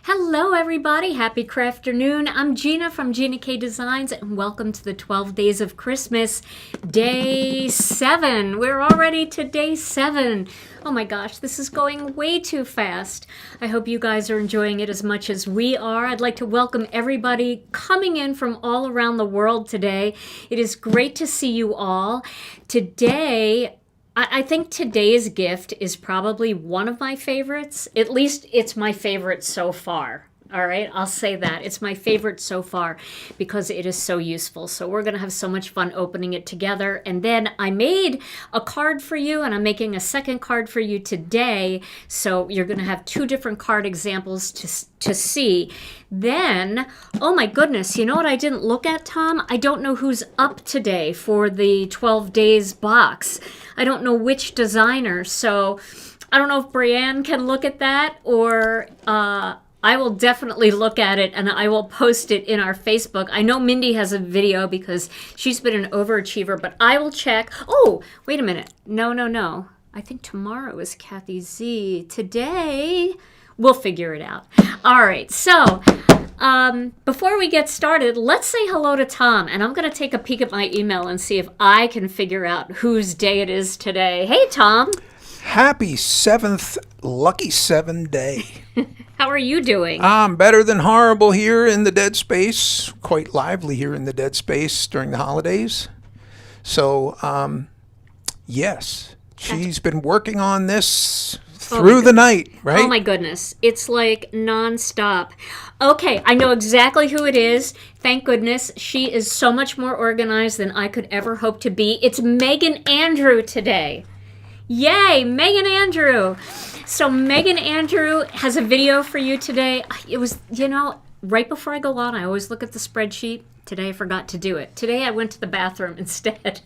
Hello everybody, happy crafternoon. I'm Gina from Gina K Designs and welcome to the 12 Days of Christmas, day 7. We're already to day 7. Oh my gosh, this is going way too fast. I hope you guys are enjoying it as much as we are. I'd like to welcome everybody coming in from all around the world today. It is great to see you all. Today, I think today's gift is probably one of my favorites. At least it's my favorite so far. All right, I'll say that. It's my favorite so far because it is so useful. So we're going to have so much fun opening it together. And then I made a card for you, and I'm making a second card for you today. So you're going to have 2 different card examples to see. Then, oh my goodness, you know what I didn't look at, Tom? I don't know who's up today for the 12 days box. I don't know which designer. So I don't know if Brianne can look at that, or I will definitely look at it and I will post it in our Facebook. I know Mindy has a video because she's been an overachiever, but I will check. Oh, wait a minute. No. I think tomorrow is Kathy Z. Today, we'll figure it out. All right, so before we get started, let's say hello to Tom. And I'm going to take a peek at my email and see if I can figure out whose day it is today. Hey, Tom. Happy 7th Lucky 7 day. How are you doing? I'm better than horrible here in the dead space. Quite lively here in the dead space during the holidays. So, yes, she's been working on this through the night, right? Oh my goodness. It's like nonstop. Okay, I know exactly who it is. Thank goodness. She is so much more organized than I could ever hope to be. It's Megan Andrew today. Yay, Megan Andrew. So Megan Andrew has a video for you today. It was, right before I go on, I always look at the spreadsheet. Today I forgot to do it. Today I went to the bathroom instead.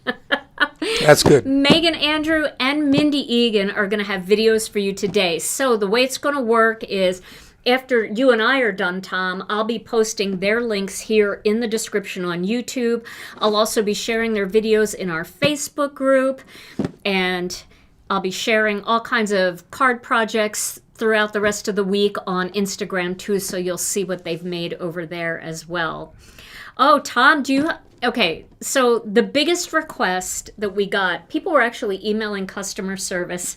That's good. Megan Andrew and Mindy Egan are going to have videos for you today. So the way it's going to work is after you and I are done, Tom, I'll be posting their links here in the description on YouTube. I'll also be sharing their videos in our Facebook group, and I'll be sharing all kinds of card projects throughout the rest of the week on Instagram too, so you'll see what they've made over there as well. Oh, Tom, okay, so the biggest request that we got, people were actually emailing customer service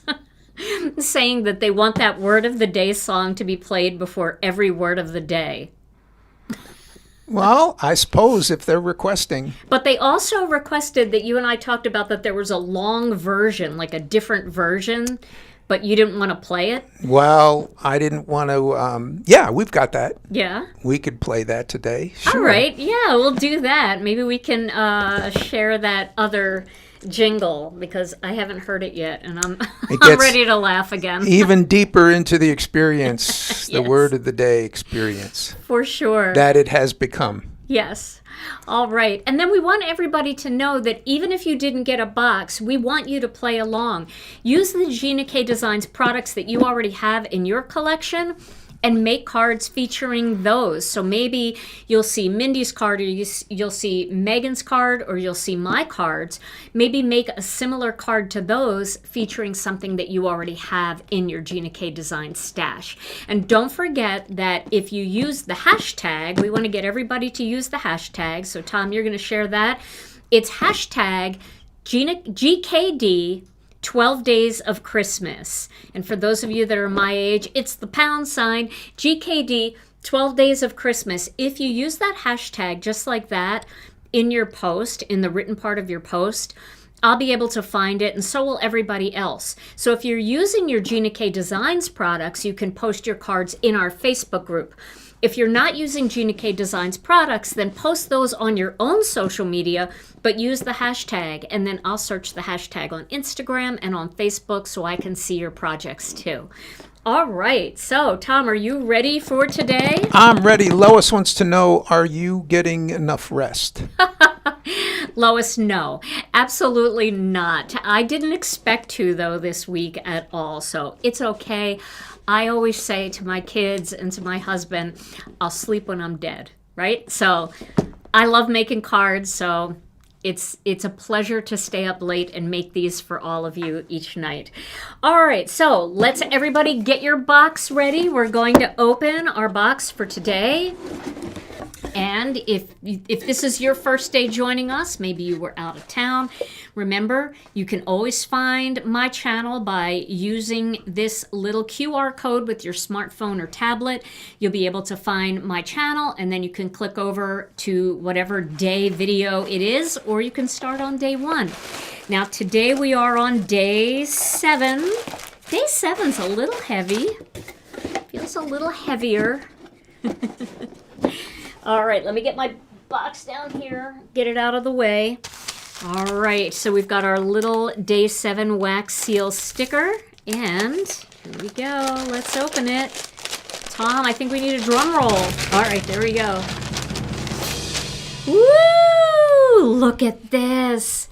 saying that they want that word of the day song to be played before every word of the day. Well, I suppose if they're requesting. But they also requested that you and I talked about that there was a long version, like a different version, but you didn't want to play it. Well, I didn't want to. Yeah, we've got that. Yeah. We could play that today. All Sure. right. Yeah, we'll do that. Maybe we can share that other jingle because I haven't heard it yet, and I'm gets ready to laugh again. Even deeper into the experience, the Yes. word of the day experience For sure. that it has become. Yes. All right. And then we want everybody to know that even if you didn't get a box, we want you to play along. Use the Gina K Designs products that you already have in your collection and make cards featuring those. So maybe you'll see Mindy's card, or you'll see Megan's card, or you'll see my cards. Maybe make a similar card to those featuring something that you already have in your Gina K Design stash. And don't forget that if you use the hashtag, we want to get everybody to use the hashtag. So Tom, you're going to share that. It's hashtag GKD 12 Days of Christmas. And for those of you that are my age, it's the # GKD 12 Days of Christmas. If you use that hashtag just like that in your post, in the written part of your post, I'll be able to find it, and so will everybody else. So if you're using your Gina K Designs products, you can post your cards in our Facebook group. If you're not using Gina K Designs products, then post those on your own social media, but use the hashtag, and then I'll search the hashtag on Instagram and on Facebook so I can see your projects too. All right, so Tom, are you ready for today? I'm ready. Lois wants to know, are you getting enough rest? Lois, no, absolutely not. I didn't expect to, though, this week at all, so it's okay. I always say to my kids and to my husband, I'll sleep when I'm dead, right? So I love making cards, so it's a pleasure to stay up late and make these for all of you each night. All right, so let's everybody get your box ready. We're going to open our box for today. And if this is your first day joining us, maybe you were out of town, remember, you can always find my channel by using this little QR code with your smartphone or tablet. You'll be able to find my channel, and then you can click over to whatever day video it is, or you can start on day 1. Now, today we are on day 7. Day 7's a little heavy. Feels a little heavier. All right, let me get my box down here, get it out of the way. All right, so we've got our little Day 7 wax seal sticker, and here we go. Let's open it. Tom, I think we need a drum roll. All right, there we go. Woo! Look at this.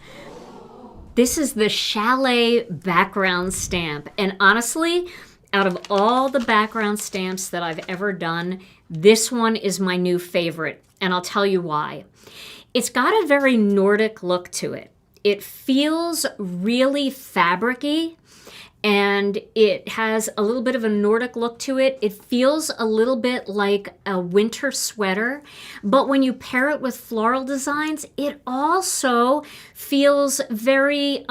This is the Chalet background stamp, and honestly, out of all the background stamps that I've ever done, this one is my new favorite, and I'll tell you why. It's got a very Nordic look to it. It feels really fabric-y, and it has a little bit of a Nordic look to it. It feels a little bit like a winter sweater, but when you pair it with floral designs, it also feels very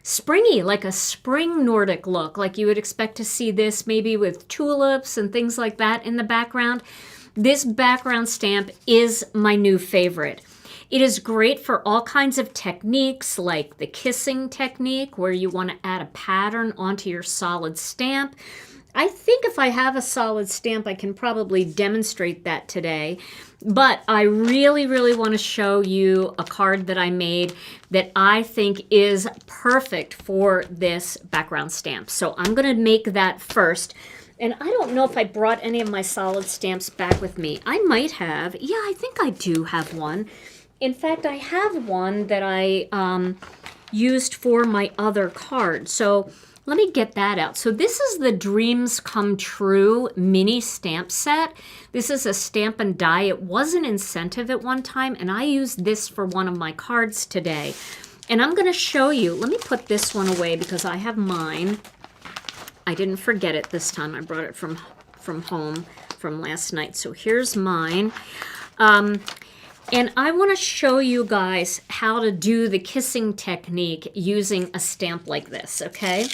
springy, like a spring Nordic look, like you would expect to see this maybe with tulips and things like that in the background. This background stamp is my new favorite. It is great for all kinds of techniques, like the kissing technique, where you want to add a pattern onto your solid stamp. I think if I have a solid stamp, I can probably demonstrate that today. But I really, really want to show you a card that I made that I think is perfect for this background stamp. So I'm going to make that first. And I don't know if I brought any of my solid stamps back with me. I might have. Yeah, I think I do have one. In fact, I have one that I used for my other card. So let me get that out. So this is the Dreams Come True mini stamp set. This is a stamp and die. It was an incentive at one time, and I used this for one of my cards today. And I'm going to show you. Let me put this one away because I have mine. I didn't forget it this time. I brought it from home from last night. So here's mine. And I want to show you guys how to do the kissing technique using a stamp like this, okay?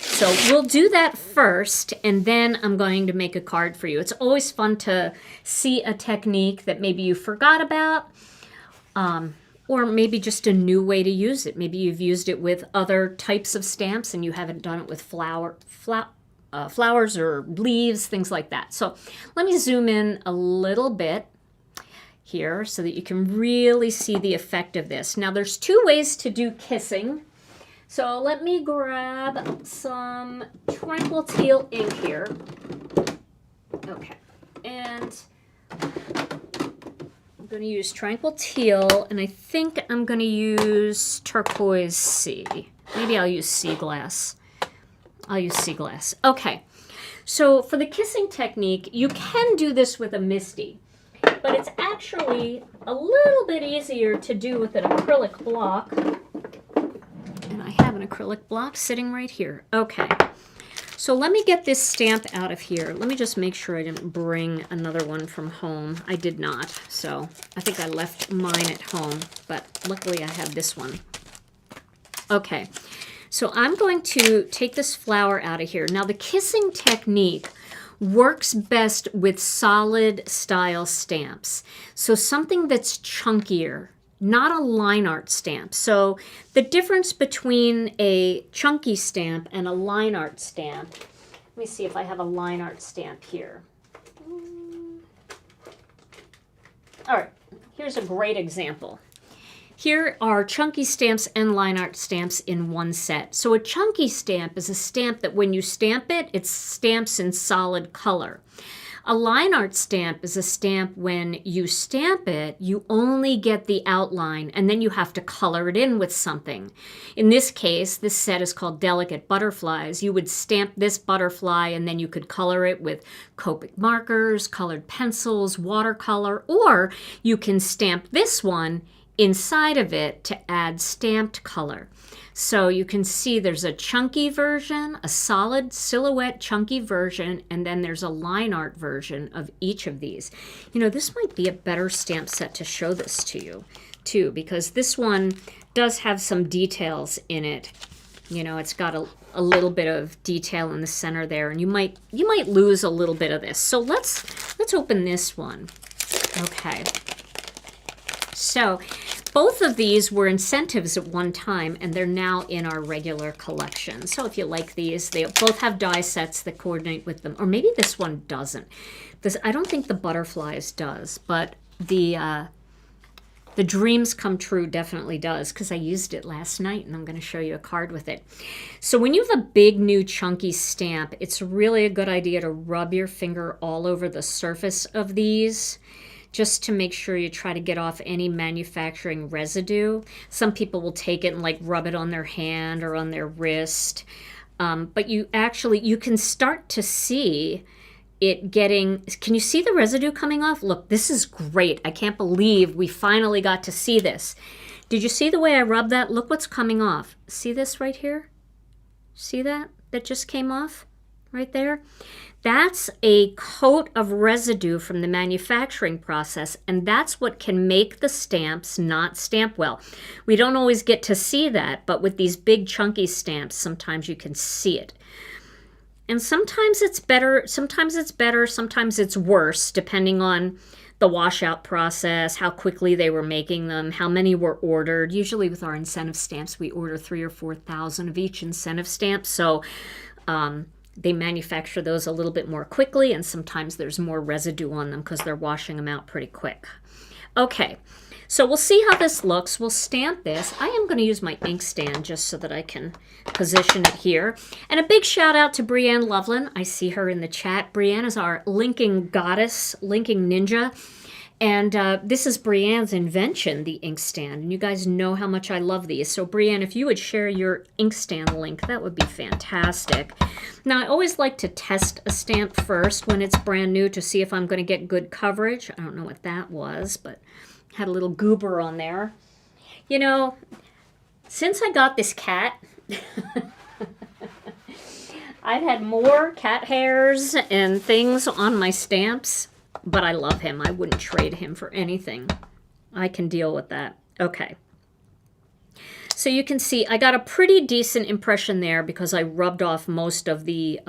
So we'll do that first, and then I'm going to make a card for you. It's always fun to see a technique that maybe you forgot about, or maybe just a new way to use it. Maybe you've used it with other types of stamps and you haven't done it with flowers or leaves, things like that. So let me zoom in a little bit here so that you can really see the effect of this. Now there's two ways to do kissing. So let me grab some Tranquil Teal ink here. Okay, and I'm going to use Tranquil Teal, and I think I'm going to use Turquoise Sea. Maybe I'll use Sea Glass. I'll use Sea Glass. Okay, so for the kissing technique, you can do this with a Misty, but it's actually a little bit easier to do with an acrylic block. And I have an acrylic block sitting right here. Okay, so let me get this stamp out of here. Let me just make sure I didn't bring another one from home. I did not, so I think I left mine at home, but luckily I have this one. Okay, so I'm going to take this flower out of here. Now the kissing technique works best with solid style stamps. So something that's chunkier, not a line art stamp. So the difference between a chunky stamp and a line art stamp, let me see if I have a line art stamp here. All right, here's a great example. Here are chunky stamps and line art stamps in one set. So a chunky stamp is a stamp that when you stamp it, it stamps in solid color. A line art stamp is a stamp when you stamp it, you only get the outline and then you have to color it in with something. In this case, this set is called Delicate Butterflies. You would stamp this butterfly and then you could color it with Copic markers, colored pencils, watercolor, or you can stamp this one inside of it to add stamped color. So you can see there's a chunky version, a solid silhouette chunky version, and then there's a line art version of each of these. You know, this might be a better stamp set to show this to you too, because this one does have some details in it. You know, it's got a little bit of detail in the center there, and you might lose a little bit of this. So let's open this one. Okay. So both of these were incentives at one time, and they're now in our regular collection. So if you like these, they both have die sets that coordinate with them. Or maybe this one doesn't. I don't think the Butterflies does, but the Dreams Come True definitely does, because I used it last night, and I'm going to show you a card with it. So when you have a big, new, chunky stamp, it's really a good idea to rub your finger all over the surface of these, just to make sure you try to get off any manufacturing residue. Some people will take it and like rub it on their hand or on their wrist. But you can start to see it getting, can you see the residue coming off? Look, this is great. I can't believe we finally got to see this. Did you see the way I rubbed that? Look what's coming off. See this right here? See that? That just came off right there? That's a coat of residue from the manufacturing process, and that's what can make the stamps not stamp well. We don't always get to see that, but with these big chunky stamps, sometimes you can see it. And sometimes it's better, sometimes it's worse, depending on the washout process, how quickly they were making them, how many were ordered. Usually with our incentive stamps, we order 3,000 or 4,000 of each incentive stamp, so they manufacture those a little bit more quickly, and sometimes there's more residue on them because they're washing them out pretty quick. Okay, so we'll see how this looks. We'll stamp this. I am going to use my ink stand just so that I can position it here. And a big shout out to Brianne Loveland. I see her in the chat. Brianne is our linking goddess, linking ninja. And this is Brianne's invention, the inkstand. And you guys know how much I love these. So Brianne, if you would share your inkstand link, that would be fantastic. Now, I always like to test a stamp first when it's brand new to see if I'm going to get good coverage. I don't know what that was, but had a little goober on there. You know, since I got this cat, I've had more cat hairs and things on my stamps. But I love him. I wouldn't trade him for anything. I can deal with that. Okay. So you can see I got a pretty decent impression there because I rubbed off most of the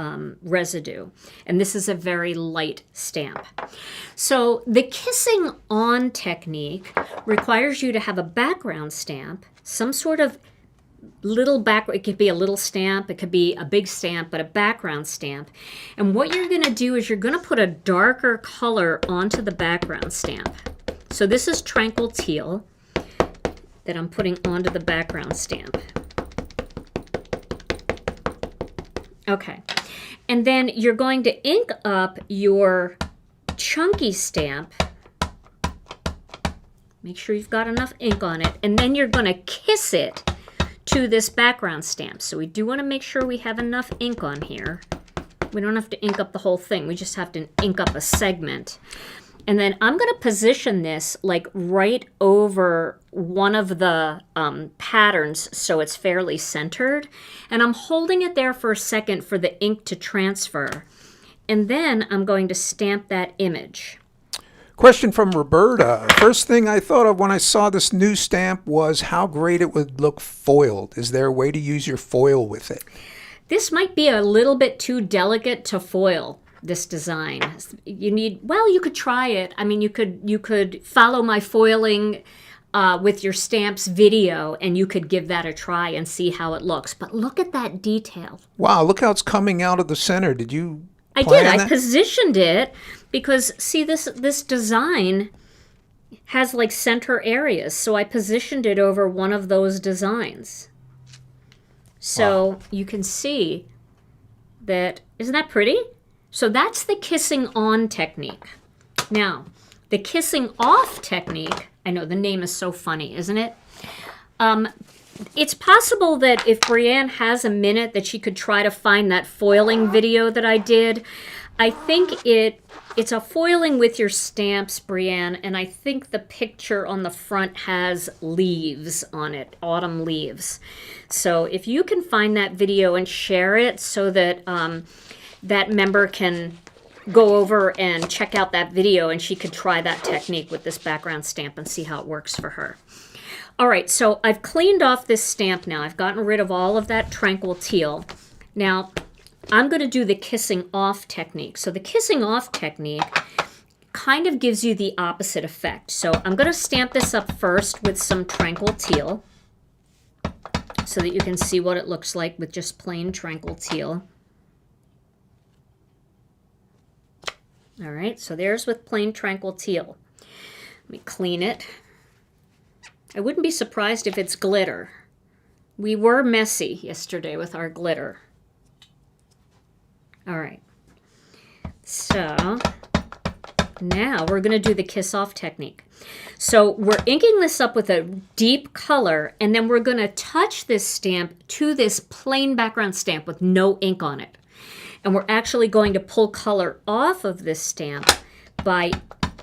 residue. And this is a very light stamp. So the kissing on technique requires you to have a background stamp, some sort of little back, it could be a little stamp, it could be a big stamp, but a background stamp. And what you're going to do is you're going to put a darker color onto the background stamp. So this is Tranquil Teal that I'm putting onto the background stamp. Okay. And then you're going to ink up your chunky stamp. Make sure you've got enough ink on it. And then you're going to kiss it to this background stamp. So we do want to make sure we have enough ink on here. We don't have to ink up the whole thing. We just have to ink up a segment. And then I'm going to position this like right over one of the patterns so it's fairly centered. And I'm holding it there for a second for the ink to transfer. And then I'm going to stamp that image. Question from Roberta. First thing I thought of when I saw this new stamp was how great it would look foiled. Is there a way to use your foil with it? This might be a little bit too delicate to foil this design. You need, well, you could try it. I mean, you could follow my foiling with your stamps video and you could give that a try and see how it looks. But look at that detail. Wow, look how it's coming out of the center. Did you I did. I positioned it because, see, this design has like center areas. So I positioned it over one of those designs. So wow. You can see that, isn't that pretty? So that's the kissing on technique. Now, the kissing off technique, I know the name is so funny, isn't it? It's possible that if Brianne has a minute that she could try to find that foiling video that I did. I think it's a foiling with your stamps, Brianne, and I think the picture on the front has leaves on it, autumn leaves. So if you can find that video and share it so that that member can go over and check out that video and she could try that technique with this background stamp and see how it works for her. All right, so I've cleaned off this stamp now. I've gotten rid of all of that Tranquil Teal. Now, I'm going to do the kissing off technique. So the kissing off technique kind of gives you the opposite effect. So I'm going to stamp this up first with some Tranquil Teal so that you can see what it looks like with just plain Tranquil Teal. All right, so there's with plain Tranquil Teal. Let me clean it. I wouldn't be surprised if it's glitter. We were messy yesterday with our glitter. All right. So now we're going to do the kiss off technique. So we're inking this up with a deep color, and then we're going to touch this stamp to this plain background stamp with no ink on it. And we're actually going to pull color off of this stamp by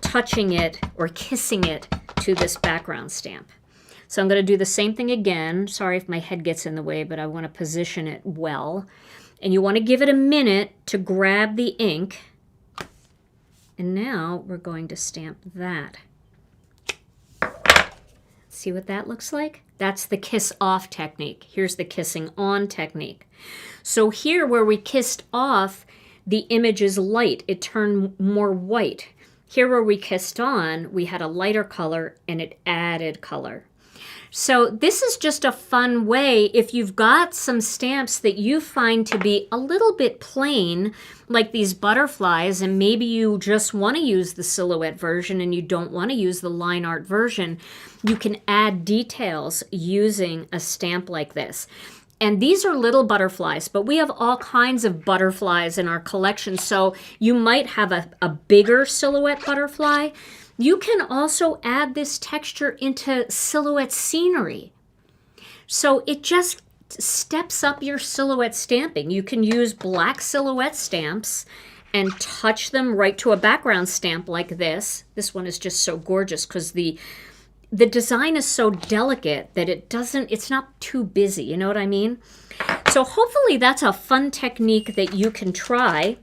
touching it or kissing it to this background stamp. So I'm going to do the same thing again. Sorry if my head gets in the way, but I want to position it well. And you want to give it a minute to grab the ink. And now we're going to stamp that. See what that looks like? That's the kiss off technique. Here's the kissing on technique. So here where we kissed off, the image is light. It turned more white. Here where we kissed on, we had a lighter color and it added color. So this is just a fun way if you've got some stamps that you find to be a little bit plain, like these butterflies, and maybe you just want to use the silhouette version and you don't want to use the line art version, you can add details using a stamp like this. And these are little butterflies, but we have all kinds of butterflies in our collection. So you might have a bigger silhouette butterfly. You can also add this texture into silhouette scenery. So it just steps up your silhouette stamping. You can use black silhouette stamps and touch them right to a background stamp like this. This one is just so gorgeous because the design is so delicate that it's not too busy, you know what I mean? So hopefully that's a fun technique that you can try.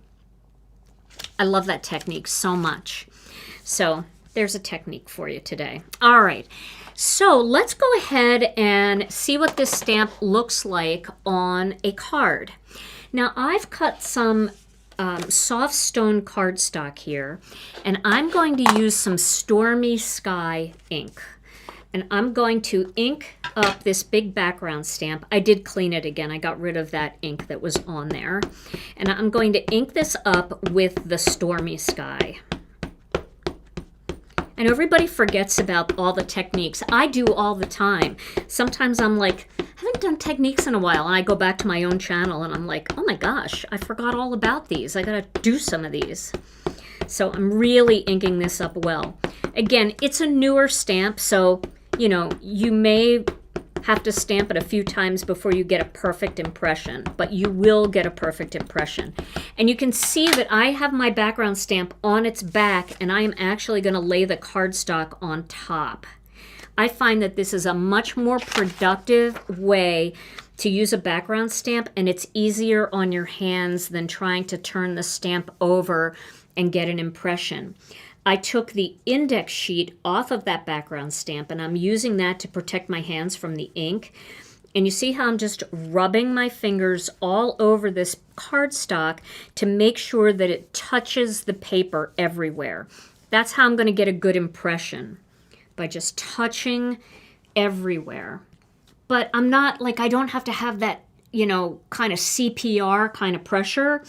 I love that technique so much. So there's a technique for you today. All right, so let's go ahead and see what this stamp looks like on a card. Now, I've cut some soft stone cardstock here, and I'm going to use some Stormy Sky ink. And I'm going to ink up this big background stamp. I did clean it again. I got rid of that ink that was on there. And I'm going to ink this up with the Stormy Sky. And everybody forgets about all the techniques. I do all the time. Sometimes I'm like, I haven't done techniques in a while. And I go back to my own channel and I'm like, oh my gosh, I forgot all about these. I gotta do some of these. So I'm really inking this up well. Again, it's a newer stamp, so you know, you may have to stamp it a few times before you get a perfect impression, but you will get a perfect impression. And you can see that I have my background stamp on its back, and I am actually going to lay the cardstock on top. I find that this is a much more productive way to use a background stamp, and it's easier on your hands than trying to turn the stamp over and get an impression. I took the index sheet off of that background stamp, and I'm using that to protect my hands from the ink. And you see how I'm just rubbing my fingers all over this cardstock to make sure that it touches the paper everywhere. That's how I'm going to get a good impression, by just touching everywhere. But I'm not like, I don't have to have that, you know, kind of CPR kind of pressure.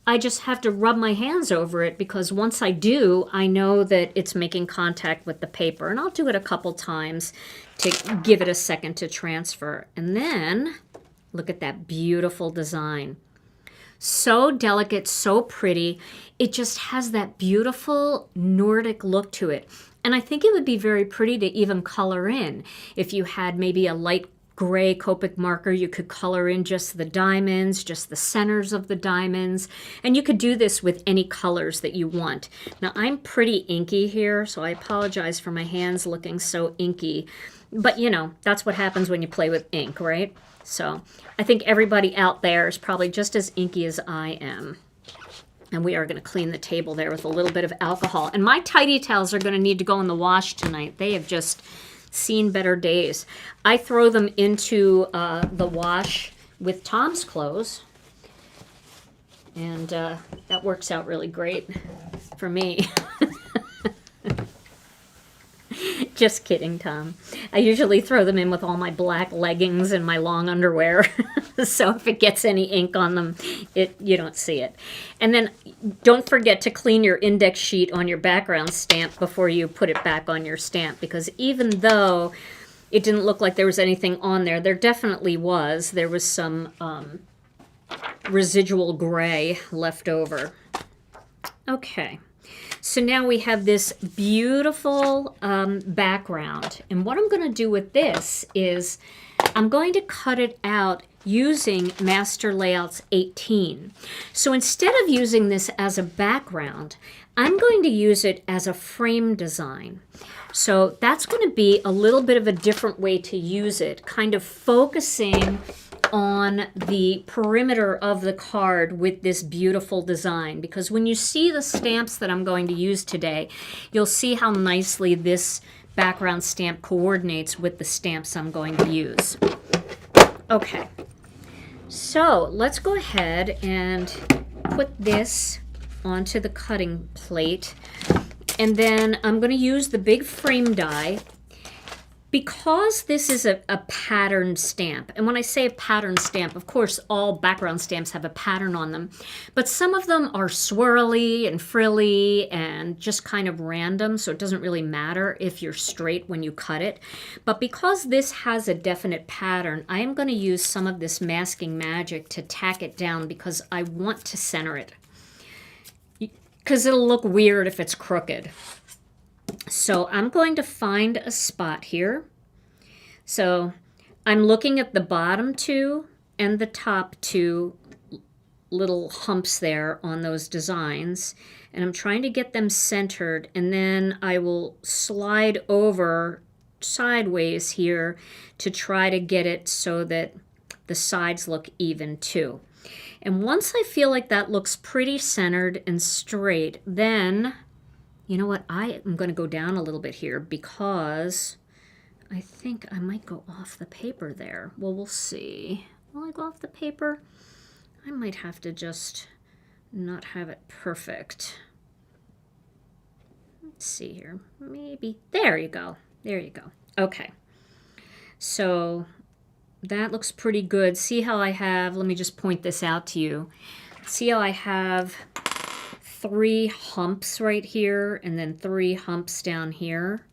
I just have to rub my hands over it, because once I do, I know that it's making contact with the paper. And I'll do it a couple times to give it a second to transfer. And then look at that beautiful design. So delicate, so pretty. It just has that beautiful Nordic look to it. And I think it would be very pretty to even color in. If you had maybe a light gray Copic marker, you could color in just the diamonds, just the centers of the diamonds, and you could do this with any colors that you want. Now, I'm pretty inky here, so I apologize for my hands looking so inky, but you know, that's what happens when you play with ink, right? So I think everybody out there is probably just as inky as I am. And we are going to clean the table there with a little bit of alcohol. And my tidy towels are going to need to go in the wash tonight. They have just seen better days. I throw them into the wash with Tom's clothes, and that works out really great for me. Just kidding, Tom. I usually throw them in with all my black leggings and my long underwear. So if it gets any ink on them, you don't see it. And then don't forget to clean your index sheet on your background stamp before you put it back on your stamp, because even though it didn't look like there was anything on there, there definitely was. There was some residual gray left over. Okay. So now we have this beautiful background. And what I'm going to do with this is I'm going to cut it out using Master Layouts 18. So instead of using this as a background, I'm going to use it as a frame design. So that's going to be a little bit of a different way to use it, kind of focusing on the perimeter of the card with this beautiful design, because when you see the stamps that I'm going to use today, you'll see how nicely this background stamp coordinates with the stamps I'm going to use. Okay, so let's go ahead and put this onto the cutting plate, and then I'm going to use the big frame die. Because this is a patterned stamp, and when I say a patterned stamp, of course, all background stamps have a pattern on them, but some of them are swirly and frilly and just kind of random, so it doesn't really matter if you're straight when you cut it. But because this has a definite pattern, I am going to use some of this masking magic to tack it down, because I want to center it, because it'll look weird if it's crooked. So I'm going to find a spot here. So I'm looking at the bottom two and the top two little humps there on those designs, and I'm trying to get them centered, and then I will slide over sideways here to try to get it so that the sides look even too. And once I feel like that looks pretty centered and straight, then You know what? I am going to go down a little bit here because I think I might go off the paper there. Well, we'll see. Will I go off the paper? I might have to just not have it perfect. Let's see here. Maybe. There you go. There you go. Okay. So that looks pretty good. See how I have, let me just point this out to you. See how I have 3 humps right here and then 3 humps down here?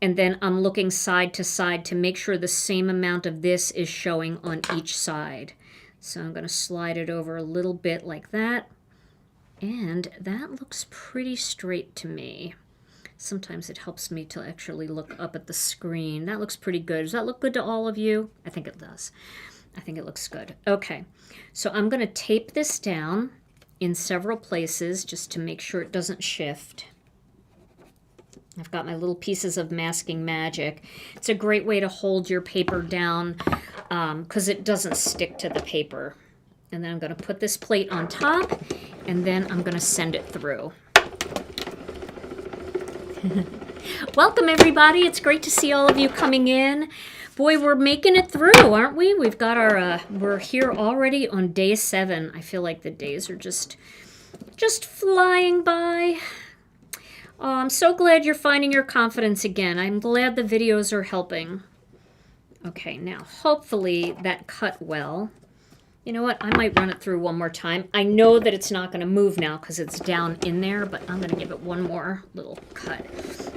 And then I'm looking side to side to make sure the same amount of this is showing on each side. So I'm going to slide it over a little bit like that. And that looks pretty straight to me. Sometimes it helps me to actually look up at the screen. That looks pretty good. Does that look good to all of you? I think it does. I think it looks good. Okay, so I'm going to tape this down in several places just to make sure it doesn't shift. I've got my little pieces of masking magic. It's a great way to hold your paper down because it doesn't stick to the paper. And then I'm going to put this plate on top, and then I'm going to send it through. Welcome, everybody. It's great to see all of you coming in. Boy, we're making it through, aren't we? We've got our, we're here already on day 7. I feel like the days are just flying by. Oh, I'm so glad you're finding your confidence again. I'm glad the videos are helping. Okay, now hopefully that cut well. You know what? I might run it through one more time. I know that it's not going to move now because it's down in there, but I'm going to give it one more little cut.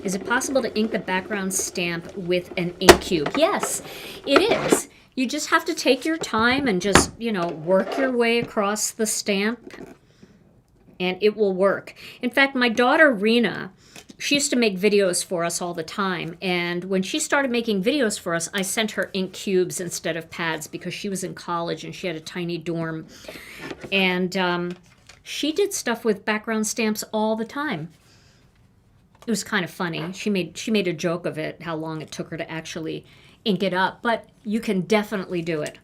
Is it possible to ink the background stamp with an ink cube? Yes, it is. You just have to take your time and just, you know, work your way across the stamp, and it will work. In fact, my daughter, Rena, she used to make videos for us all the time. And when she started making videos for us, I sent her ink cubes instead of pads because she was in college and she had a tiny dorm. And she did stuff with background stamps all the time. It was kind of funny. She made a joke of it, how long it took her to actually ink it up. But you can definitely do it.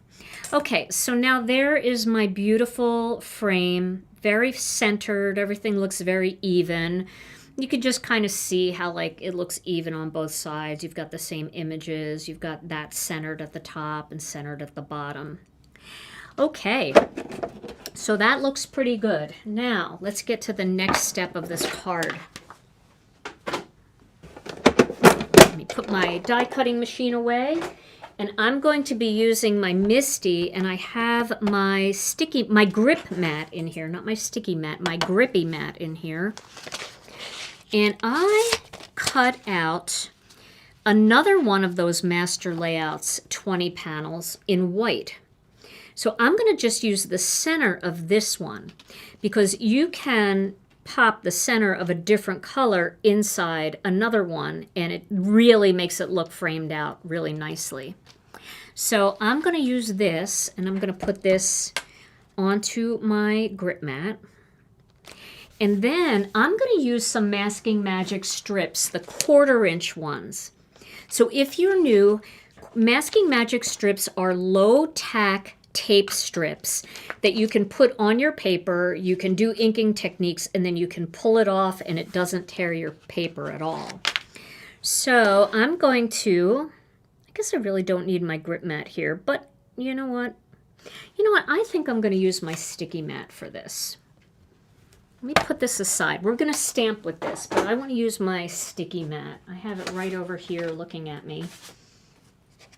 Okay, so now there is my beautiful frame. Very centered. Everything looks very even. You could just kind of see how like it looks even on both sides. You've got the same images. You've got that centered at the top and centered at the bottom. Okay, so that looks pretty good. Now, let's get to the next step of this card. Let me put my die cutting machine away. And I'm going to be using my Misty, and I have my grip mat in here. Not my sticky mat, my grippy mat in here. And I cut out another one of those master layouts, 20 panels, in white. So I'm going to just use the center of this one, because you can pop the center of a different color inside another one, and it really makes it look framed out really nicely. So I'm going to use this, and I'm going to put this onto my grip mat. And then I'm going to use some Masking Magic strips, the 1/4-inch ones. So if you're new, Masking Magic strips are low-tack tape strips that you can put on your paper. You can do inking techniques, and then you can pull it off, and it doesn't tear your paper at all. So I'm going to... I guess I really don't need my grip mat here, but you know what? I think I'm going to use my sticky mat for this. Let me put this aside. We're going to stamp with this, but I want to use my sticky mat. I have it right over here looking at me,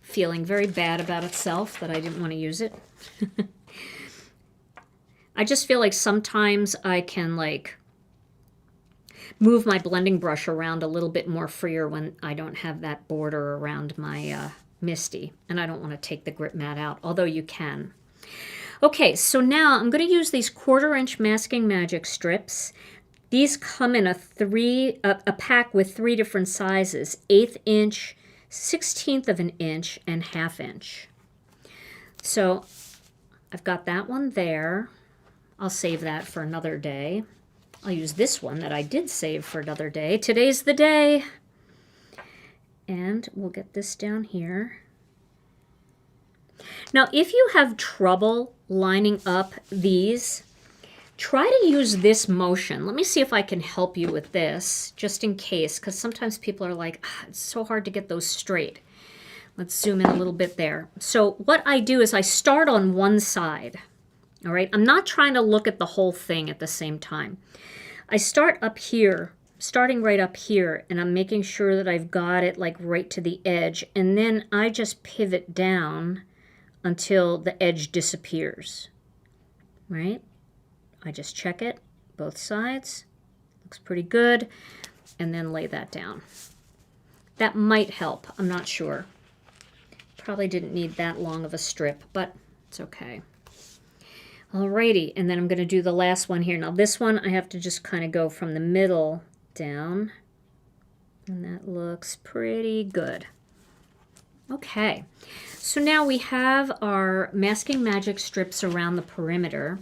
feeling very bad about itself that I didn't want to use it. I just feel like sometimes I can like move my blending brush around a little bit more freer when I don't have that border around my Misty. And I don't want to take the grip mat out, although you can. Okay, so now I'm going to use these 1/4-inch Masking Magic strips. These come in a pack with 3 different sizes, 1/8 inch, 1/16 of an inch, and 1/2 inch. So I've got that one there. I'll save that for another day. I'll use this one that I did save for another day. Today's the day. And we'll get this down here. Now, if you have trouble lining up these, try to use this motion. Let me see if I can help you with this, just in case, because sometimes people are like, it's so hard to get those straight. Let's zoom in a little bit there. So what I do is I start on one side, all right? I'm not trying to look at the whole thing at the same time. I start up here, starting right up here, and I'm making sure that I've got it like right to the edge, and then I just pivot down until the edge disappears, right? I just check it, both sides, looks pretty good, and then lay that down. That might help, I'm not sure. Probably didn't need that long of a strip, but it's okay. Alrighty, and then I'm going to do the last one here. Now this one I have to just kind of go from the middle down, and that looks pretty good. Okay, so now we have our Masking Magic strips around the perimeter,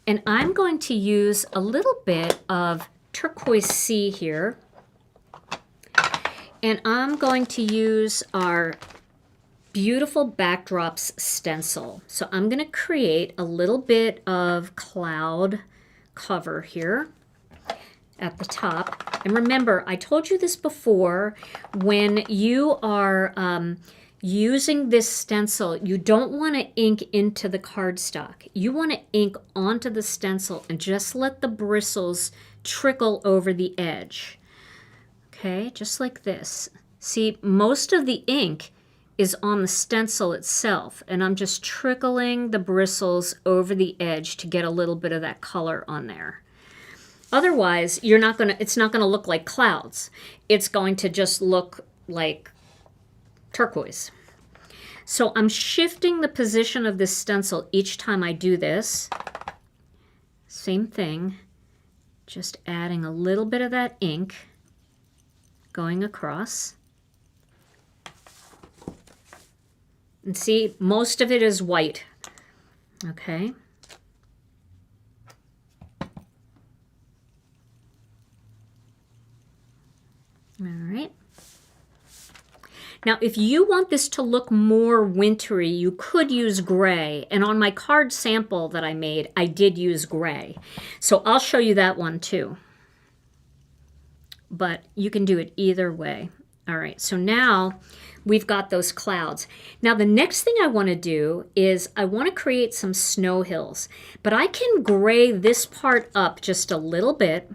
and I'm going to use a little bit of Turquoise Sea here, and I'm going to use our Beautiful Backdrops stencil. So I'm going to create a little bit of cloud cover here at the top. And remember, I told you this before, when you are using this stencil, you don't want to ink into the cardstock. You want to ink onto the stencil and just let the bristles trickle over the edge. Okay, just like this. See, most of the ink is on the stencil itself, and I'm just trickling the bristles over the edge to get a little bit of that color on there. Otherwise, it's not gonna look like clouds. It's going to just look like turquoise. So I'm shifting the position of this stencil each time I do this. Same thing, just adding a little bit of that ink going across. And see, most of it is white. Okay. All right. Now, if you want this to look more wintry, you could use gray. And on my card sample that I made, I did use gray. So I'll show you that one too. But you can do it either way. All right, so now we've got those clouds. Now the next thing I want to do is I want to create some snow hills, but I can gray this part up just a little bit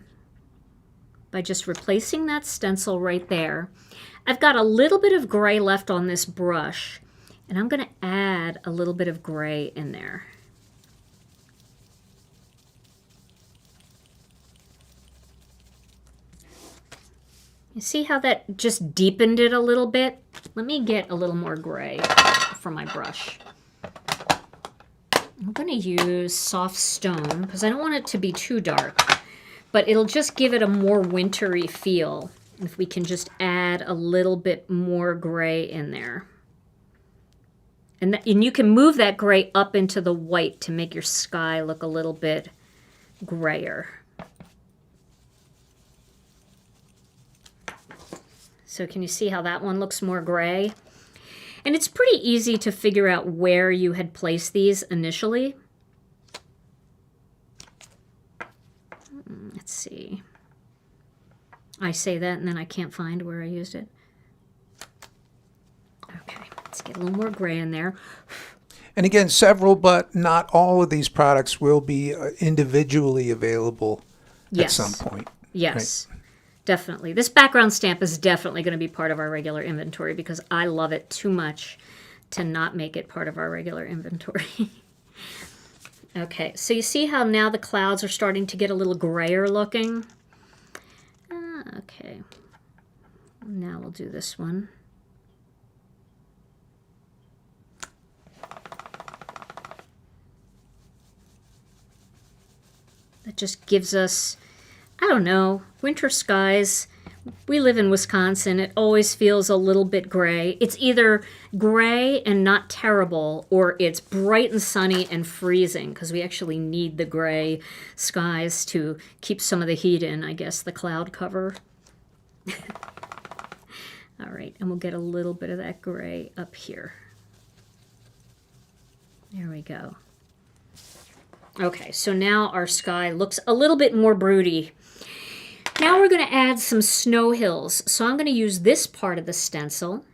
by just replacing that stencil right there. I've got a little bit of gray left on this brush, and I'm going to add a little bit of gray in there. You see how that just deepened it a little bit? Let me get a little more gray for my brush. I'm going to use soft stone because I don't want it to be too dark, but it'll just give it a more wintry feel if we can just add a little bit more gray in there. And you can move that gray up into the white to make your sky look a little bit grayer. So can you see how that one looks more gray? And it's pretty easy to figure out where you had placed these initially. Let's see. I say that and then I can't find where I used it. Okay, let's get a little more gray in there. And again, several, but not all of these products will be individually available at some point. Yes. Right? Definitely. This background stamp is definitely going to be part of our regular inventory because I love it too much to not make it part of our regular inventory. Okay, so you see how now the clouds are starting to get a little grayer looking? Okay, now we'll do this one. That just gives us, I don't know, winter skies. We live in Wisconsin. It always feels a little bit gray. It's either gray and not terrible, or it's bright and sunny and freezing, because we actually need the gray skies to keep some of the heat in, I guess, the cloud cover. All right, and we'll get a little bit of that gray up here. There we go. Okay, so now our sky looks a little bit more broody. Now we're going to add some snow hills. So I'm going to use this part of the stencil.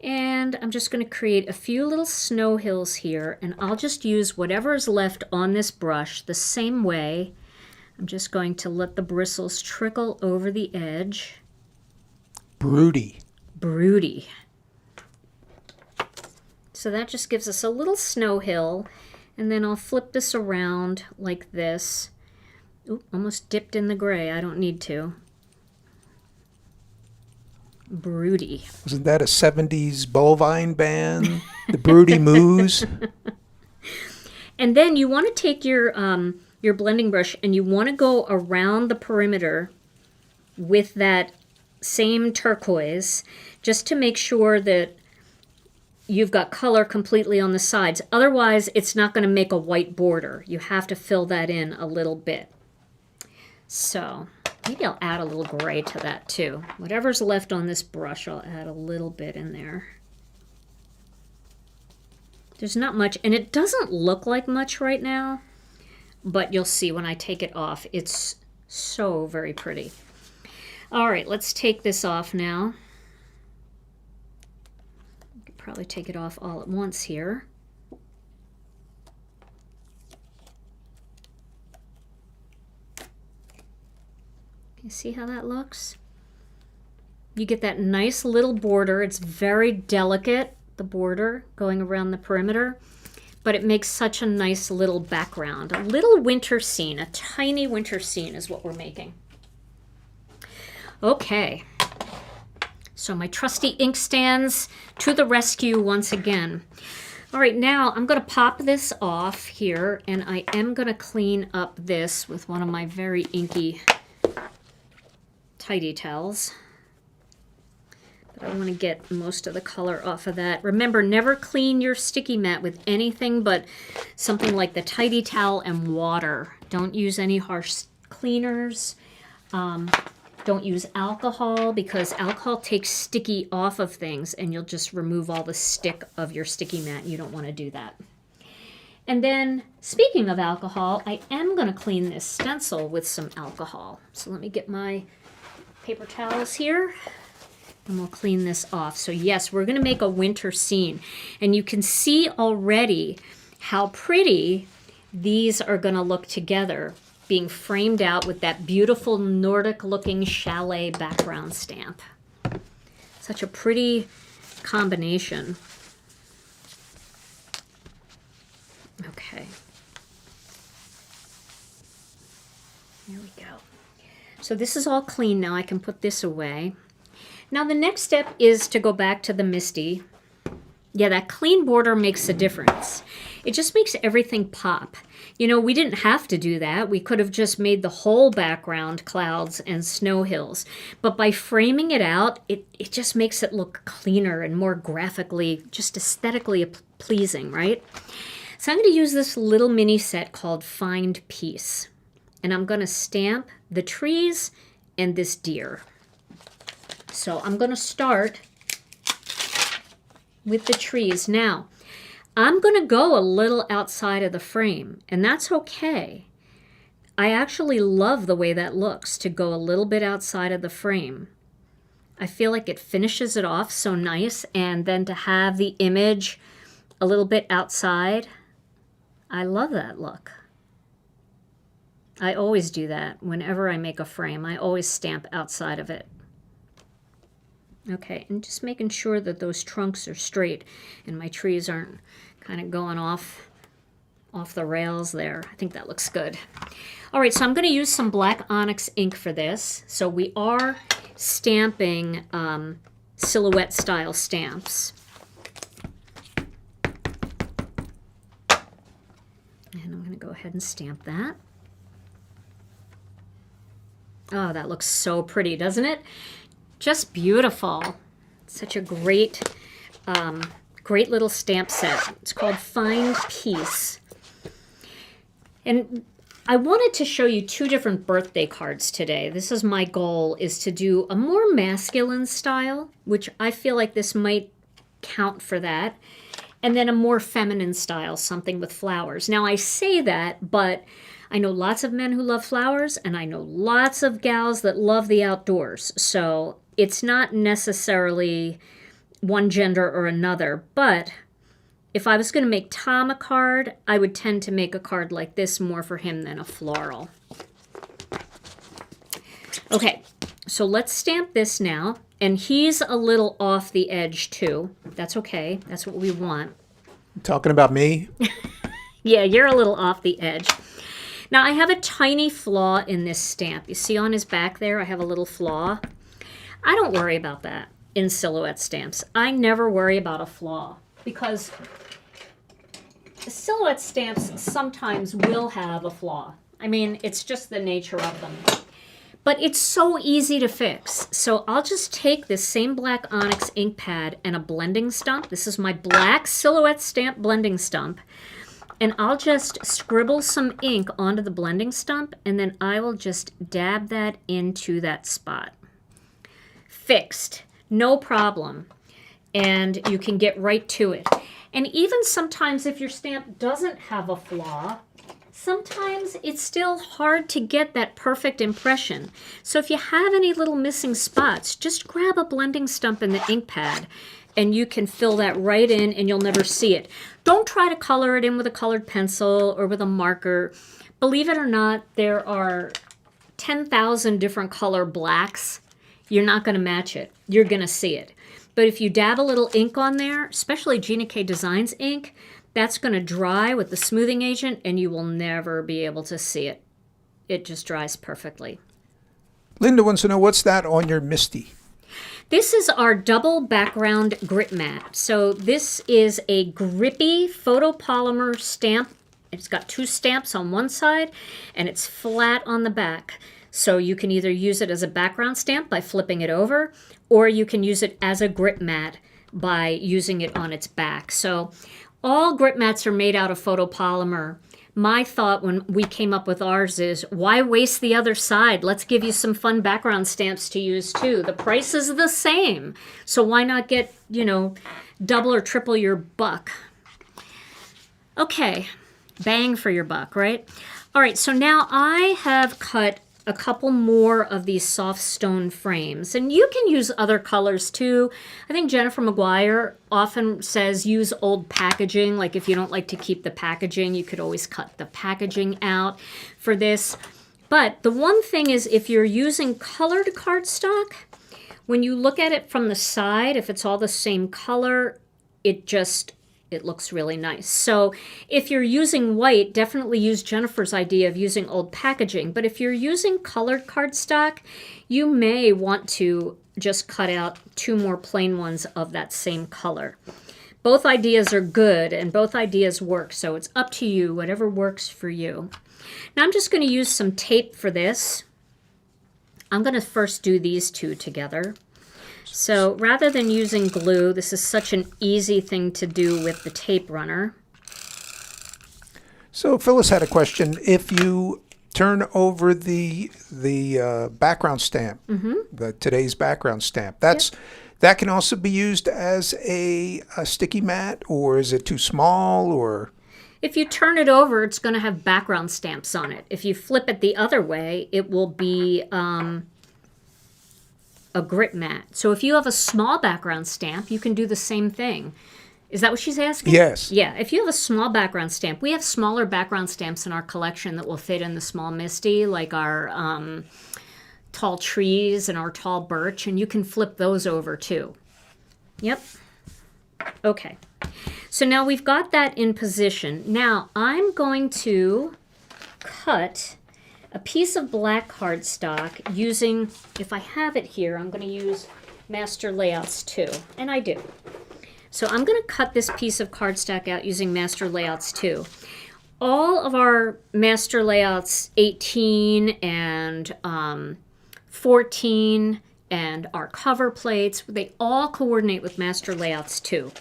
And I'm just going to create a few little snow hills here. And I'll just use whatever is left on this brush the same way. I'm just going to let the bristles trickle over the edge. Broody. Broody. So that just gives us a little snow hill. And then I'll flip this around like this. Oop, almost dipped in the gray. I don't need to. Broody. Wasn't that a 70s bovine band? The Broody Moos? And then you want to take your blending brush and you want to go around the perimeter with that same turquoise just to make sure that you've got color completely on the sides. Otherwise, it's not going to make a white border. You have to fill that in a little bit. So maybe I'll add a little gray to that too. Whatever's left on this brush, I'll add a little bit in there. There's not much, and it doesn't look like much right now, but you'll see when I take it off. It's so very pretty. All right, let's take this off now. Probably take it off all at once here. You see how that looks? You get that nice little border. It's very delicate, the border going around the perimeter, but it makes such a nice little background. A little winter scene, a tiny winter scene is what we're making. Okay. So my trusty ink stands to the rescue once again. All right, now I'm going to pop this off here, and I am going to clean up this with one of my very inky tidy towels. But I want to get most of the color off of that. Remember, never clean your sticky mat with anything but something like the tidy towel and water. Don't use any harsh cleaners. Don't use alcohol because alcohol takes sticky off of things and you'll just remove all the stick of your sticky mat. You don't want to do that. And then, speaking of alcohol, I am going to clean this stencil with some alcohol. So let me get my paper towels here and we'll clean this off. So yes, we're going to make a winter scene. And you can see already how pretty these are going to look together, being framed out with that beautiful Nordic-looking chalet background stamp. Such a pretty combination. Okay. There we go. So this is all clean now. I can put this away. Now the next step is to go back to the Misty. Yeah, that clean border makes a difference. It just makes everything pop. You know, we didn't have to do that. We could have just made the whole background clouds and snow hills. But by framing it out, it just makes it look cleaner and more graphically, just aesthetically pleasing, right? So I'm going to use this little mini set called Find Peace. And I'm going to stamp the trees and this deer. So I'm going to start with the trees. Now, I'm going to go a little outside of the frame, and that's okay. I actually love the way that looks, to go a little bit outside of the frame. I feel like it finishes it off so nice, and then to have the image a little bit outside, I love that look. I always do that. Whenever I make a frame, I always stamp outside of it. Okay, and just making sure that those trunks are straight and my trees aren't kind of going off the rails there. I think that looks good. All right, so I'm going to use some black onyx ink for this. So we are stamping silhouette style stamps. And I'm going to go ahead and stamp that. Oh, that looks so pretty, doesn't it? Just beautiful. Such a great, great little stamp set. It's called Find Peace. And I wanted to show you two different birthday cards today. This is my goal, is to do a more masculine style, which I feel like this might count for that. and then a more feminine style, something with flowers. Now I say that, but I know lots of men who love flowers, and I know lots of gals that love the outdoors. So it's not necessarily one gender or another, but if I was going to make Tom a card, I would tend to make a card like this more for him than a floral. Okay, so let's stamp this now. And he's a little off the edge too. That's okay. That's what we want. Talking about me? Yeah, you're a little off the edge. Now I have a tiny flaw in this stamp. You see on his back there, I have a little flaw. I don't worry about that in silhouette stamps. I never worry about a flaw because silhouette stamps sometimes will have a flaw. I mean, it's just the nature of them. But it's so easy to fix. So I'll just take this same black Onyx ink pad and a blending stump. This is my black silhouette stamp blending stump. And I'll just scribble some ink onto the blending stump, and then I will just dab that into that spot. Fixed. No problem. And you can get right to it. And even sometimes if your stamp doesn't have a flaw, sometimes it's still hard to get that perfect impression. So if you have any little missing spots, just grab a blending stump in the ink pad and you can fill that right in and you'll never see it. Don't try to color it in with a colored pencil or with a marker. Believe it or not, there are 10,000 different color blacks. You're not going to match it. You're going to see it. But if you dab a little ink on there, especially Gina K Designs ink, that's going to dry with the smoothing agent and you will never be able to see it. It just dries perfectly. Linda wants to know, what's that on your Misty? This is our double background grit mat. So this is a grippy photopolymer stamp. It's got two stamps on one side and it's flat on the back. So you can either use it as a background stamp by flipping it over, or you can use it as a grit mat by using it on its back. So all grit mats are made out of photopolymer. My thought when we came up with ours is, why waste the other side? Let's give you some fun background stamps to use too. The price is the same. So why not get, double or triple your buck? Okay, bang for your buck, right? All right, so now I have cut a couple more of these soft stone frames, and you can use other colors too. I think Jennifer McGuire often says use old packaging. Like if you don't like to keep the packaging, you could always cut the packaging out for this. But the one thing is, if you're using colored cardstock, when you look at it from the side, if it's all the same color, it looks really nice. So if you're using white, definitely use Jennifer's idea of using old packaging. But if you're using colored cardstock, you may want to just cut out two more plain ones of that same color. Both ideas are good and both ideas work, so it's up to you, whatever works for you. Now I'm just going to use some tape for this. I'm going to first do these two together. So rather than using glue, this is such an easy thing to do with the tape runner. So Phyllis had a question. If you turn over the background stamp, today's background stamp, that can also be used as a sticky mat, or is it too small? Or if you turn it over, it's going to have background stamps on it. If you flip it the other way, it will be a grit mat. So if you have a small background stamp, you can do the same thing. Is that what she's asking? Yes. Yeah, if you have a small background stamp, we have smaller background stamps in our collection that will fit in the small Misty, like our tall trees and our tall birch, and you can flip those over too. Yep. Okay. So now we've got that in position. Now I'm going to cut a piece of black cardstock using, if I have it here, I'm going to use Master Layouts 2, and I do. So I'm going to cut this piece of cardstock out using Master Layouts 2. All of our Master Layouts 18 and 14 and our cover plates, they all coordinate with Master Layouts 2.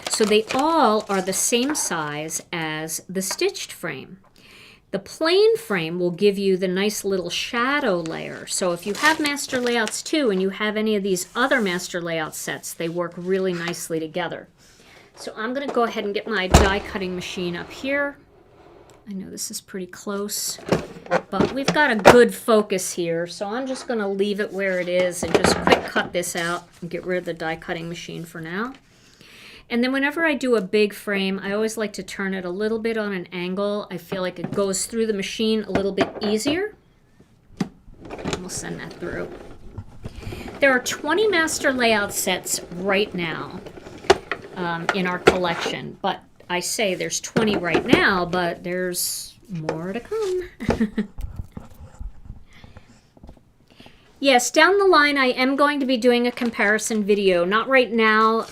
So they all are the same size as the stitched frame. The plain frame will give you the nice little shadow layer. So if you have Master Layouts 2 and you have any of these other Master Layout sets, they work really nicely together. So I'm going to go ahead and get my die cutting machine up here. I know this is pretty close, but we've got a good focus here, so I'm just going to leave it where it is and just quick cut this out and get rid of the die cutting machine for now. And then whenever I do a big frame, I always like to turn it a little bit on an angle. I feel like it goes through the machine a little bit easier. And we'll send that through. There are 20 master layout sets right now in our collection, but I say there's 20 right now, but there's more to come. Yes, down the line I am going to be doing a comparison video. Not right now,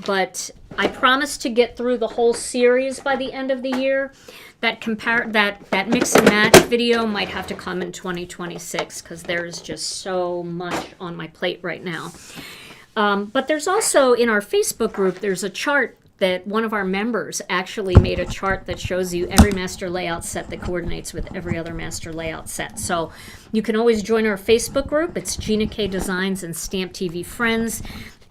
but I promise to get through the whole series by the end of the year. That mix and match video might have to come in 2026 because there's just so much on my plate right now. But there's also, in our Facebook group, there's a chart that one of our members actually made a chart that shows you every master layout set that coordinates with every other master layout set. So you can always join our Facebook group. It's Gina K Designs and Stamp TV Friends.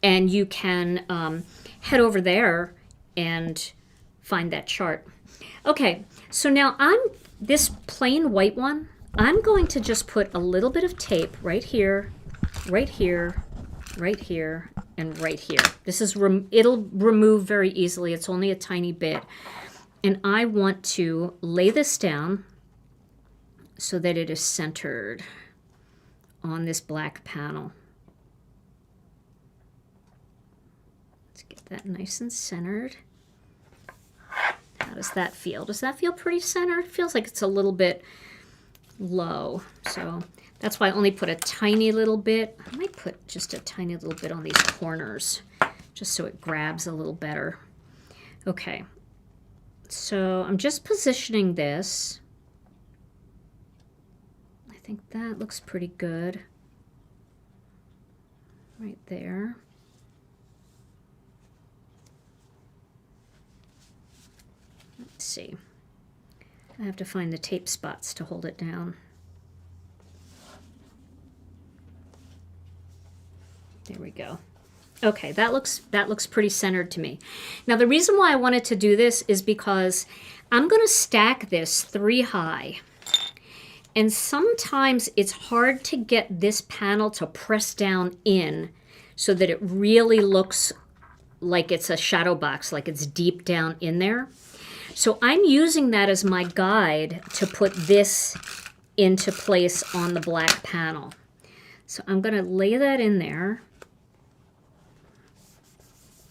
And you can head over there and find that chart. Okay, so now this plain white one, I'm going to just put a little bit of tape right here, right here, right here, and right here. This is it'll remove very easily. It's only a tiny bit. And I want to lay this down so that it is centered on this black panel. Let's get that nice and centered. How does that feel? Does that feel pretty centered? It feels like it's a little bit low. So that's why I only put a tiny little bit. I might put just a tiny little bit on these corners, just so it grabs a little better. Okay, so I'm just positioning this. I think that looks pretty good. Right there. Let's see. I have to find the tape spots to hold it down. There we go. Okay, that looks pretty centered to me. Now the reason why I wanted to do this is because I'm going to stack this 3 high. And sometimes it's hard to get this panel to press down in so that it really looks like it's a shadow box, like it's deep down in there. So I'm using that as my guide to put this into place on the black panel. So I'm going to lay that in there.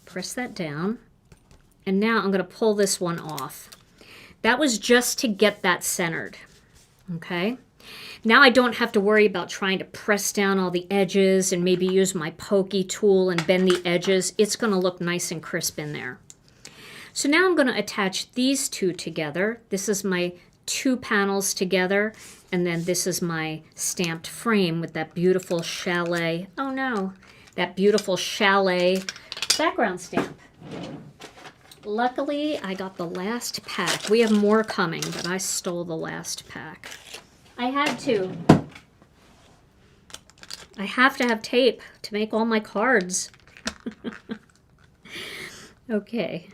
Press that down. And now I'm going to pull this one off. That was just to get that centered. Okay. Now I don't have to worry about trying to press down all the edges and maybe use my pokey tool and bend the edges. It's going to look nice and crisp in there. So now I'm going to attach these two together. This is my 2 panels together, and then this is my stamped frame with that beautiful Chalet. Oh no, that beautiful Chalet background stamp. Luckily, I got the last pack. We have more coming, but I stole the last pack. I had to. I have to have tape to make all my cards. Okay.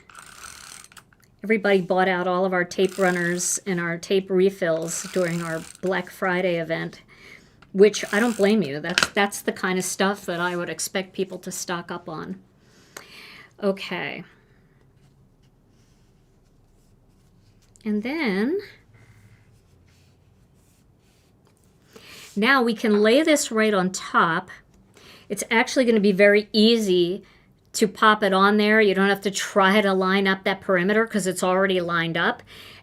Everybody bought out all of our tape runners and our tape refills during our Black Friday event, which I don't blame you. That's the kind of stuff that I would expect people to stock up on. Okay. And then now we can lay this right on top. It's actually going to be very easy to pop it on there. You don't have to try to line up that perimeter because it's already lined up.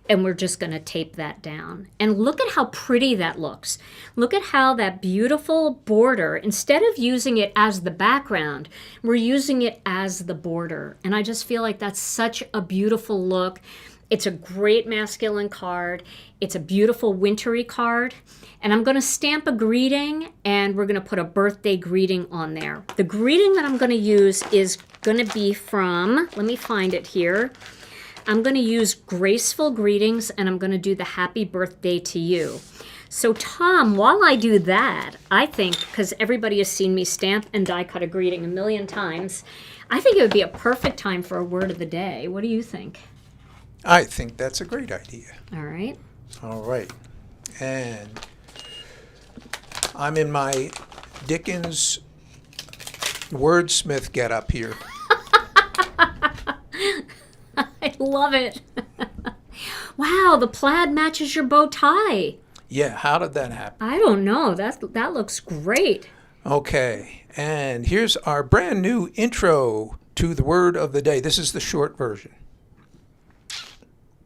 And we're just going to tape that down. And look at how pretty that looks. Look at how that beautiful border, instead of using it as the background, we're using it as the border. And I just feel like that's such a beautiful look. It's a great masculine card. It's a beautiful wintry card. And I'm going to stamp a greeting, and we're going to put a birthday greeting on there. The greeting that I'm going to use is going to be from, let me find it here. I'm going to use Graceful Greetings, and I'm going to do the happy birthday to you. So, Tom, while I do that, I think, because everybody has seen me stamp and die cut a greeting a million times, I think it would be a perfect time for a word of the day. What do you think? I think that's a great idea. All right. All right. And I'm in my Dickens wordsmith getup here. I love it. Wow, the plaid matches your bow tie. Yeah, how did that happen? I don't know. That looks great. Okay, and here's our brand new intro to the word of the day. This is the short version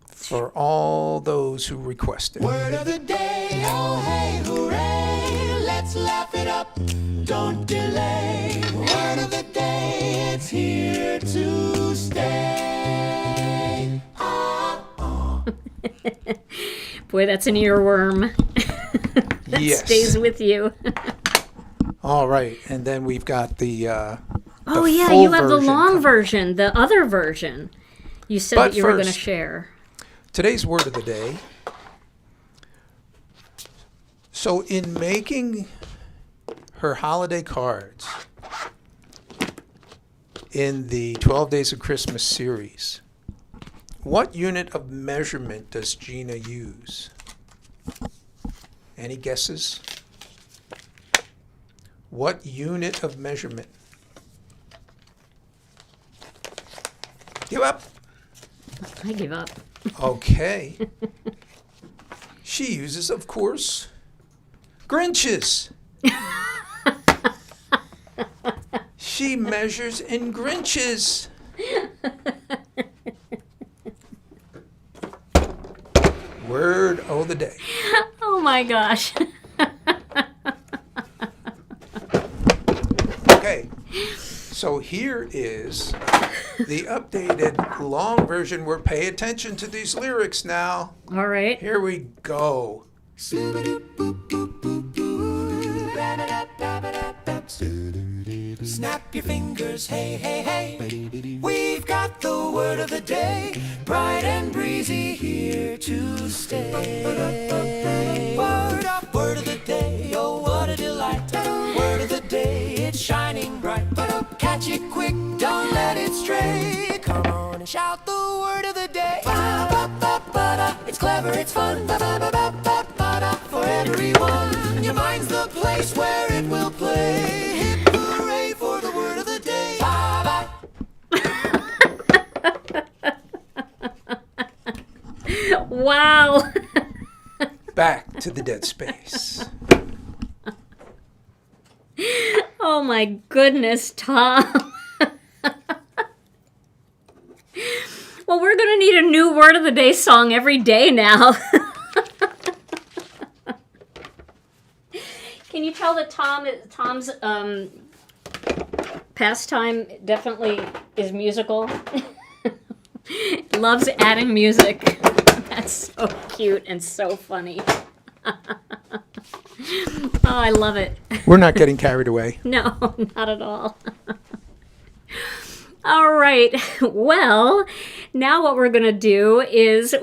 for all those who requested. Word of the day, oh hey, hooray, let's laugh it up, don't delay. Word of the day, it's here to stay. Boy, that's an earworm. That Yes. stays with you. All right, and then we've got the Oh, yeah, full you have the version long coming. version, the other version. You said But that you were going to first- share. Today's word of the day. So in making her holiday cards in the 12 Days of Christmas series, what unit of measurement does Gina use? Any guesses? What unit of measurement? Give up. I give up. Okay. She uses, of course, Grinches. She measures in Grinches. Word of the day. Oh my gosh. Okay. So here is the updated long version. We're pay attention to these lyrics now. All right. Here we go. Snap your fingers, hey, hey, hey. We've got the word of the day, bright and breezy, here to stay. Word up, word of the day, oh what a delight. Word of the day, it's shining bright. Catch it quick, don't let it stray. Come on and shout the word of the day. It's clever, it's fun. For everyone, your mind's the place where it will play. Hip hooray for the word of the day. Wow. Back to the dead space. Oh my goodness, Tom. Well, we're going to need a new word of the day song every day now. Can you tell that Tom's pastime definitely is musical? Loves adding music. That's so cute and so funny. Oh, I love it. We're not getting carried away. No, not at all. All right. Well, now what we're going to do is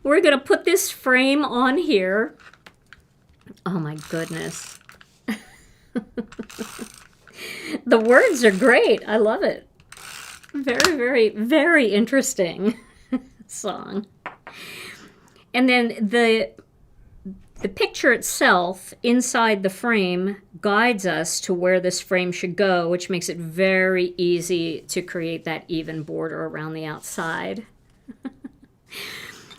we're going to put this frame on here. Oh my goodness. The words are great. I love it. Very, very, very interesting song. And then the picture itself inside the frame guides us to where this frame should go, which makes it very easy to create that even border around the outside.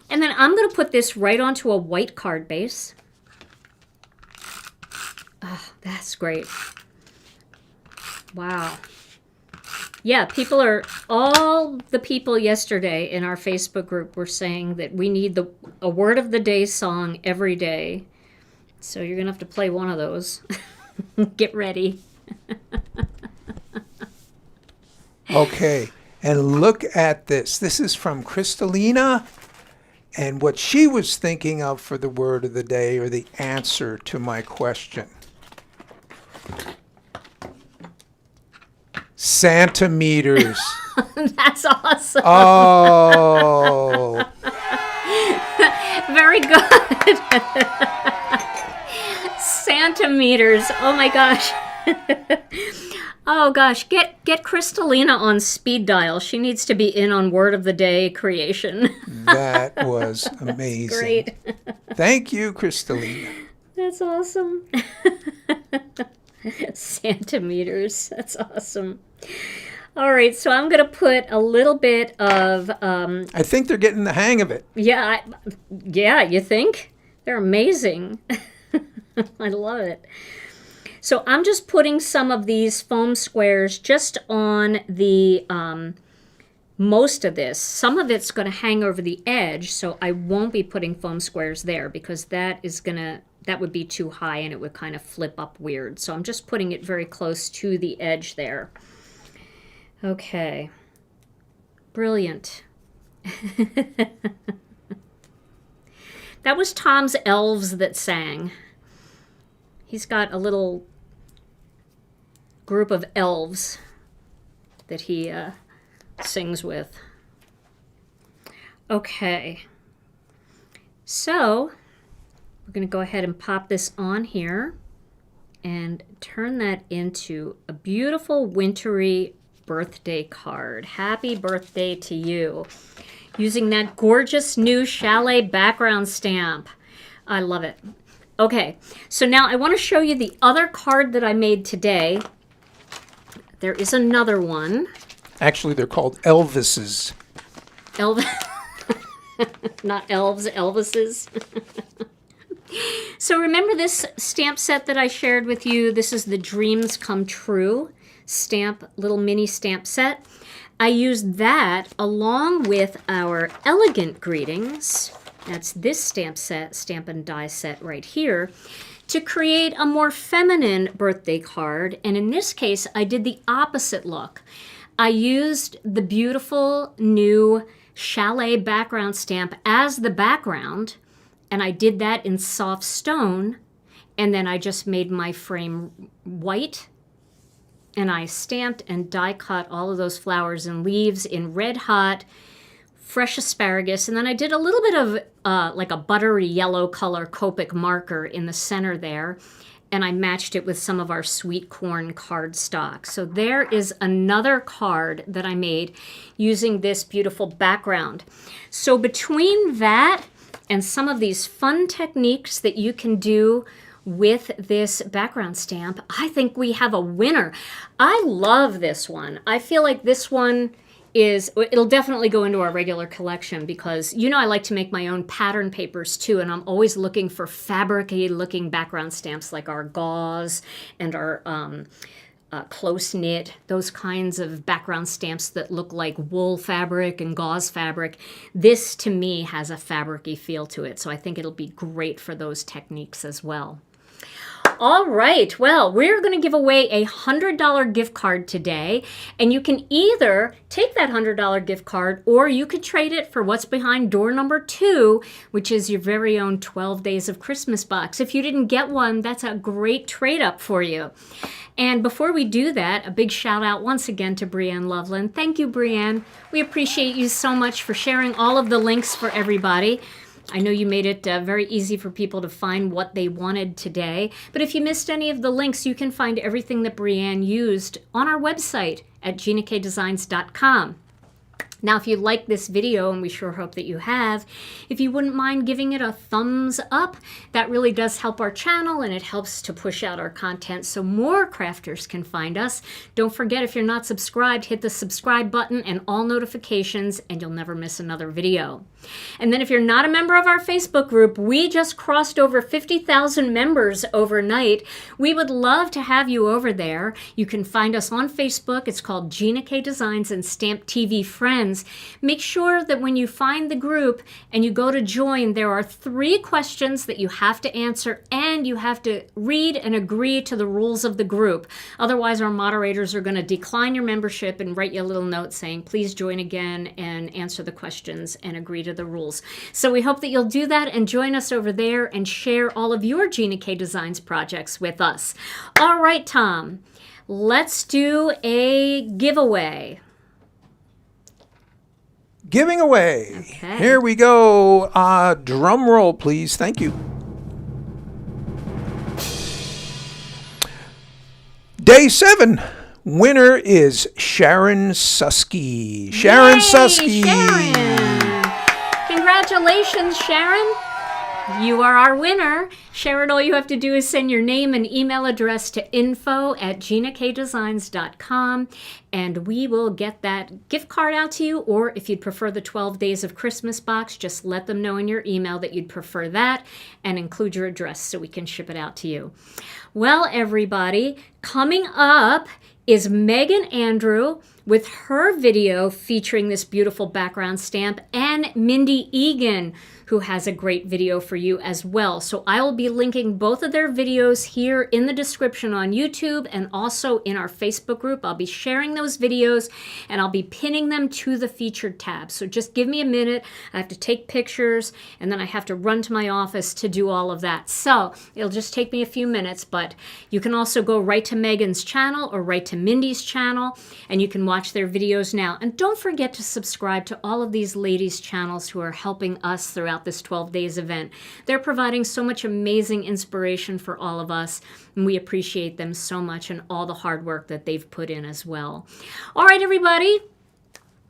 And then I'm going to put this right onto a white card base. Oh, that's great. Wow. Yeah, all the people yesterday in our Facebook group were saying that we need a word of the day song every day. So you're going to have to play one of those. Get ready. Okay, and look at this. This is from Kristalina, and what she was thinking of for the word of the day, or the answer to my question. Centimeters. That's awesome. Oh. Very good. Centimeters. Oh my gosh. Oh gosh, get Kristalina on speed dial. She needs to be in on word of the day creation. That was amazing. Great. Thank you, Kristalina. That's awesome. Centimeters. That's awesome. All right, so I'm going to put a little bit of... I think they're getting the hang of it. Yeah, you think? They're amazing. I love it. So I'm just putting some of these foam squares just on the most of this. Some of it's going to hang over the edge, so I won't be putting foam squares there because that would be too high and it would kind of flip up weird. So I'm just putting it very close to the edge there. Okay. Brilliant. That was Tom's elves that sang. He's got a little group of elves that he sings with. Okay. So we're going to go ahead and pop this on here and turn that into a beautiful wintry birthday card. Happy birthday to you. Using that gorgeous new Chalet background stamp. I love it. Okay, so now I want to show you the other card that I made today. There is another one. Actually, they're called Elvises. Not elves, Elvises. So remember this stamp set that I shared with you? This is the Dreams Come True stamp, little mini stamp set. I used that along with our Elegant Greetings. That's this stamp set, stamp and die set right here, to create a more feminine birthday card. And in this case, I did the opposite look. I used the beautiful new Chalet background stamp as the background, and I did that in soft stone, and then I just made my frame white, and I stamped and die cut all of those flowers and leaves in red hot fresh asparagus, and then I did a little bit of like a buttery yellow color Copic marker in the center there, and I matched it with some of our sweet corn cardstock. So there is another card that I made using this beautiful background. So between that and some of these fun techniques that you can do with this background stamp, I think we have a winner. I love this one. I feel like this one it'll definitely go into our regular collection because, you know, I like to make my own pattern papers too, and I'm always looking for fabric-y looking background stamps like our gauze and our close knit, those kinds of background stamps that look like wool fabric and gauze fabric. This to me has a fabric-y feel to it, so I think it'll be great for those techniques as well. All right, well, we're going to give away a $100 gift card today, and you can either take that $100 gift card or you could trade it for what's behind door number 2, which is your very own 12 Days of Christmas box. If you didn't get one, that's a great trade-up for you. And before we do that, a big shout out once again to Brianne Loveland. Thank you, Brianne. We appreciate you so much for sharing all of the links for everybody. I know you made it very easy for people to find what they wanted today. But if you missed any of the links, you can find everything that Brianne used on our website at ginakdesigns.com. Now, if you like this video, and we sure hope that you have, if you wouldn't mind giving it a thumbs up, that really does help our channel and it helps to push out our content so more crafters can find us. Don't forget, if you're not subscribed, hit the subscribe button and all notifications and you'll never miss another video. And then if you're not a member of our Facebook group, we just crossed over 50,000 members overnight. We would love to have you over there. You can find us on Facebook. It's called Gina K Designs and Stamp TV Friends. Make sure that when you find the group and you go to join, there are 3 questions that you have to answer, and you have to read and agree to the rules of the group. Otherwise, our moderators are going to decline your membership and write you a little note saying, please join again and answer the questions and agree to the rules. So we hope that you'll do that and join us over there and share all of your Gina K Designs projects with us. All right, Tom, let's do a giveaway. giving away. Okay. Here we go. Drum roll, please. Thank you. Day 7. Winner is Sharon Suske. Sharon Yay, Suske. Sharon. Congratulations, Sharon. You are our winner. Sharon, all you have to do is send your name and email address to info@ginakdesigns.com, and we will get that gift card out to you. Or if you'd prefer the 12 Days of Christmas box, just let them know in your email that you'd prefer that and include your address so we can ship it out to you. Well, everybody, coming up is Megan Andrew with her video featuring this beautiful background stamp, and Mindy Egan, who has a great video for you as well. So I will be linking both of their videos here in the description on YouTube and also in our Facebook group. I'll be sharing those videos and I'll be pinning them to the featured tab. So just give me a minute. I have to take pictures and then I have to run to my office to do all of that. So it'll just take me a few minutes, but you can also go right to Megan's channel or right to Mindy's channel and you can watch their videos now. And don't forget to subscribe to all of these ladies' channels who are helping us throughout this 12 days event. They're providing so much amazing inspiration for all of us, and we appreciate them so much and all the hard work that they've put in as well. All right, everybody.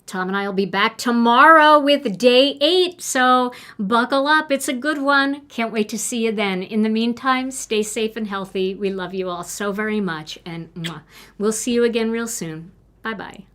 Tom and I will be back tomorrow with day 8, so buckle up. It's a good one. Can't wait to see you then. In the meantime, stay safe and healthy. We love you all so very much, and we'll see you again real soon. Bye-bye.